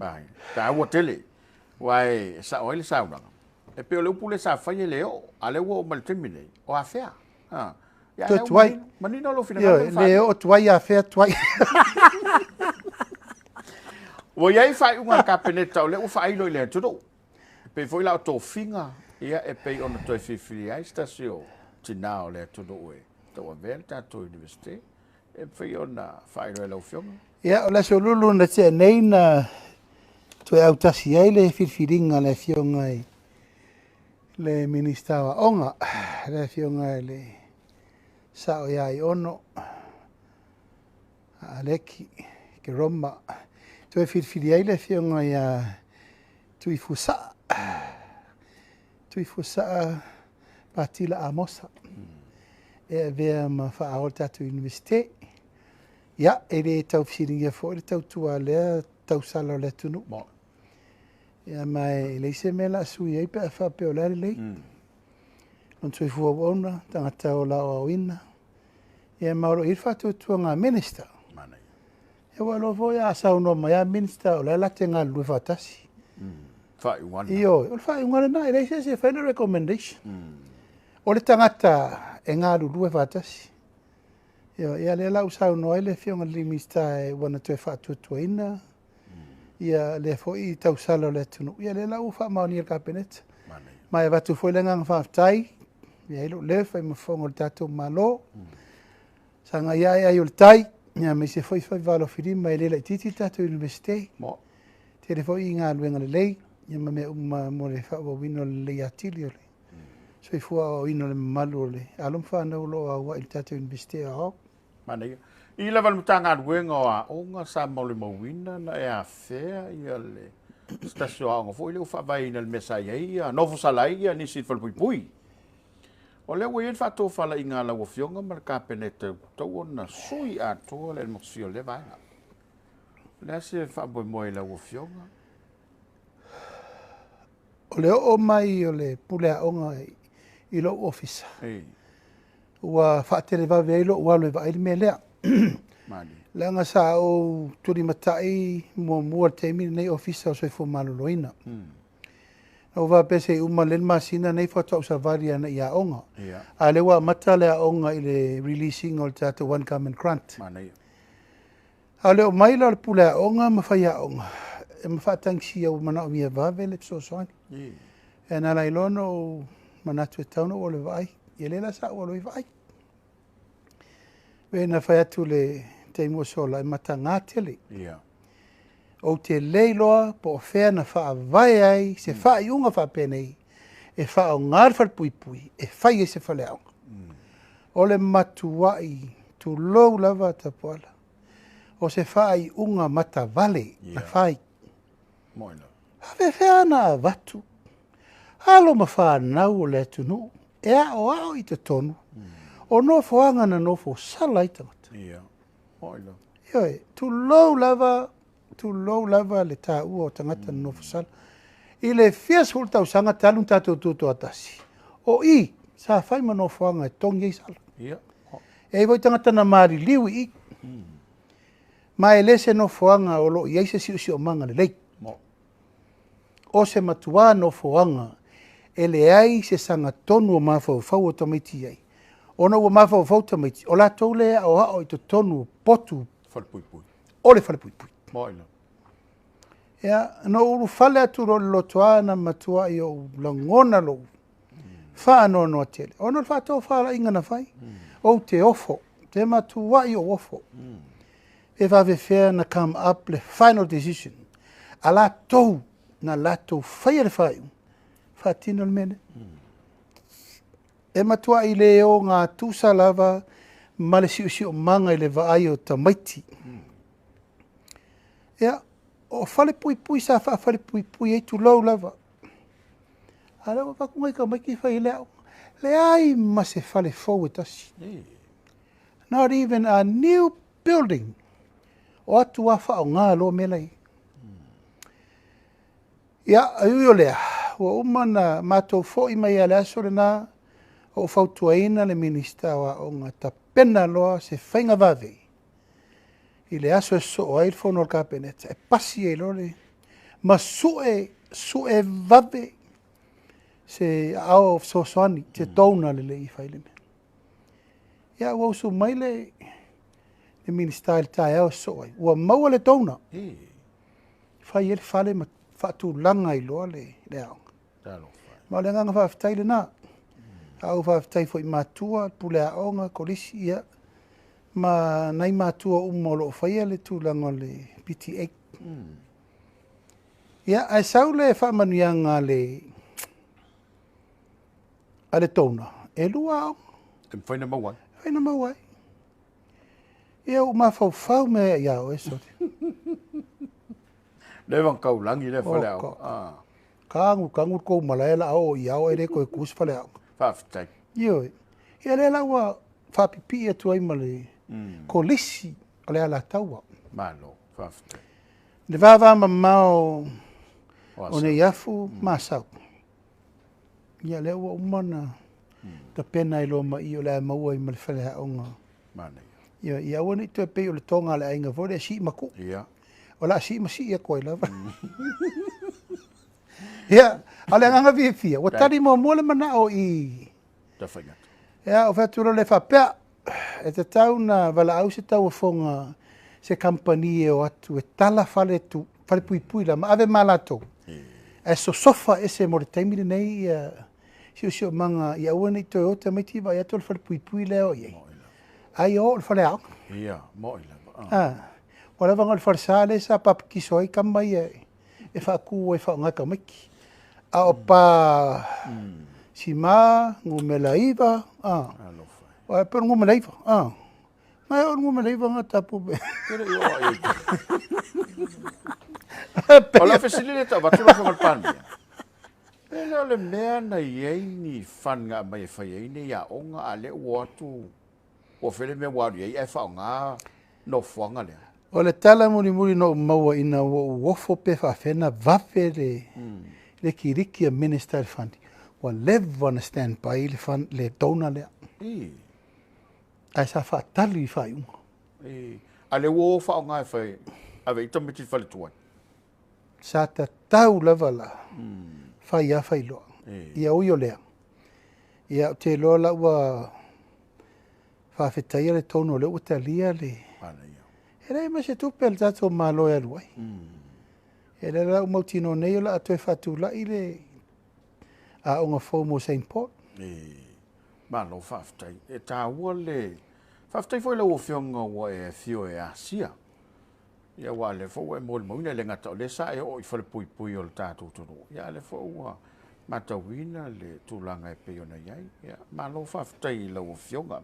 Bai. Ta ua tele. Wai sa oile sa unanga. E pe o leu pule sa fai leo. A leu o maltemine. O a fea. Ya Tu leu tuai. manino lo fina. Leo tuai a fea tuai. Wo iai fai unga kapeneta o leu fai lo ile tudo. Pe foi la to finga. Ia e pe ona toi fifili ai stasio. Tinao le tudo ue. Tau a velta to universite. E fai ona fai lo lau fionga. Ia, o la so lulu na te nei na tu au tasi ai le whiwhiringa le fionga i le minista wa onga, le fionga i le sao ia i ono, a leki, ke roma. Tu e whiwhiri ai le fionga i a tui fusa patila a mosa. E vea ma wha aol tatu universite. Ia, e le tau whiringia fo, le tau tua lea, tau salo le tunu. Ia mai le se me la sui ei pe a wha pe o lare lei. Non tui fua wona, tangata o la o ina. Ia mauro irwha tua ngā minister. Ia walo fo ia asau no mai a minister o la late ngā lue whatasi. Whai wana. Io, o le whai ungana na, e le se whaina recommendation. O le tangata e ngā lue whatasi. Ia le lau sau noa le fionga limista e wana tue whātua ina. Ia le fo i tau salo le tunu. Ia le lau wha maoni ir kapeneta. Mai watu foi le ngang whaftai. Ia ilo le whai mawhongo le tatou malo. Sanga ia ia io le tai. Ia me se foi walo whirima e le la titi tatou universite. Te le foi i ngā luenga le lei. Ia ma me mo le whawa wino le lei atili o le. So i fua o ino le malu o le. Alum whanau lo a wa il tatou universite a ho. Mana I le valmutanga ruenga o a onga sa maule mawina na e a fea ia le stasio aonga fo i leu whawai na le mesa ia nofu salai ia nisi Falepuipui. O leu e whato whala i ngā lau fionga ma le kapeneta tau ona sui a toa le moksio le vaina. Le se whaboi moe lau fionga. O leo o mai o le pule a onga I lo ofisa. Ua whaatere wawe eilo ua loe wa aile mea lea. Langa sa o turi matai mua te mini nei ofisa o soifo maloloina. O wa pese uma len masina nei whatau sa varia na ia onga. A lewa mata lea onga I le releasing o le tato one common grant. A leo maila le pule a onga ma whai a onga. E ma whaatangsia o mana o mia wawe le pso soani. E na lailono o manatu e tauno o le vai. Ia lela sa o le vai. Wena whai atu le te imo sola e mata ngā tele. O te leiloa po o whea na wha vai ai, se wha I unga wha penei, e wha o ngār Falepuipui, e whai e se whale aunga. O le matuai, tu lou lava ta poala. O se wha I unga mata vale, na whai. Hawe whea na watu. Halo ma wha nau o le tunu, e a o ao I te tonu. O Nofoaga na nofo sala I tangata. Ioi, tu lou lava le tā ua o tangata na nofo sala. I le fias hul tau sanga talun tātou tūtu atasi. O I, sa whai ma Nofoaga e tongi I sala. E voi tangata na maari liwi I. Ma e lese Nofoaga o lo I eise si o manga le lei. O se matua Nofoaga, e le ai se sanga tonu o mawhau fau o Tamaiti ai. Ona ua mawhau fau Tamaiti. O la tau lea o hao I to tonu potu. Falepuipui. O le Falepuipui. Moina. Ia, no uru whale atu ro lotoa na matua I o langona lo. Wha no no tele. Ona le whatou whala inga na whai. O te ofo. Te matua I o ofo. E whawe whea na come up le final decision. A la tau na la tau whai le whai. Whatino le mene. E matua I le o ngā tūsa lava ma le si o manga I le vaai o Tamaiti. Ia, o Falepuipui sa wha Falepuipui e tu lau lava. A lewa wakungai ka maiki whai leo. Le ai ma se whale fau e tasi. Not even a new building. O atu wafa o ngā lo melai. Ia, ui o lea. Ua umana mātou fo I mai ale aso le nā. O fautuaina le minista wa o ngā tapena loa se whainga wawe. I le aso e so o ail whono kapeneta. E pasi e lore. Ma sue vave se ao sosoani te tona le i failene. Ia ua usu mai le minister tae au soai. Ua maua le tona. Fai ele fale ma faatulaga i loa le ao. Ma le agaga faafetai lenā. Au faafetai foʻi matua pule aʻoga kolisi ia ma nai matua uma o loo faia le tulaga o le PTA. Ia ae sau le faamanuiaga a le tona. E lua aʻoga. Faina mauai. Faina mauai. Ia o mafaufau mea iao e sori. Le kaulagi le fale au. Kangu kou malaya la o iao e le koe kus fale au. Faafetai. Io. Ia le la ua faapipi atu ai ma le kolisi o le ala taua. Malo, faafetai. Le vava mamao o ne iafu masau. Ia le ua umana ta pena i loa mai o le maua i ma le fale aonga. Mana ia. Ia ua ni tue pei o le tonga le ainga vore si maku. Ia. O la si masi ia koe lava. Ia, ale anga fia. Wa tari mo le mana o i. Ta whaingata. Ia, o whatura le whapea. E te tau na wala au se tau fonga se kampani e o atu. E tala Falepuipui la ma ave malato. E so sofa e se mo le taimire nei si o manga ia ua nei toi o Tamaiti Fai atu le Falepuipui leo iei. Ai o le whale au. Ia, mo ila. Wala vanga le farsale sa papakiso ai kamai e whaaku e whaongaka maiki. A o pa si ma ngumela iwa. Wa pero ngumela iwa. Mai o ngumela iwa nga tapu be. Kere i oa e. Ola fesilile ta watula whangal pānia. Pena le mea na iei ni whanga mai e whai ei ni a onga a le uatu. O whele mea wari ei e whaonga Nofoaga lea. O le tala muri no maua ina uofo pe whawhena vafe le kiriki a minister fund. Wa lewa na stand by le tona lea. Ai sa whaatali i whaiunga. A le uo whaonga e whai. Ave i Tamaiti Fai tuai. Sa ta tau lava la. Whai a whai loa. Ia ui o lea. Ia te loa la ua whawhetaia le tono le ua talia le. E rei ma se tupe al tato malo e aluai. E rei la umautino nei o la atoe whatu la i le a onga fōmo St. Paul. Malo whawhetai. E tā ua le. Whawhetai fwoi la ua whionga ua e whio e asia. Ia wa le fo e mo le moina le ngata o le sa e o i Falepuipui o le tātou tonu. Ia le fo ua matawina le tūlanga e pe ona iai. Ia malo whawhetai la ua whionga.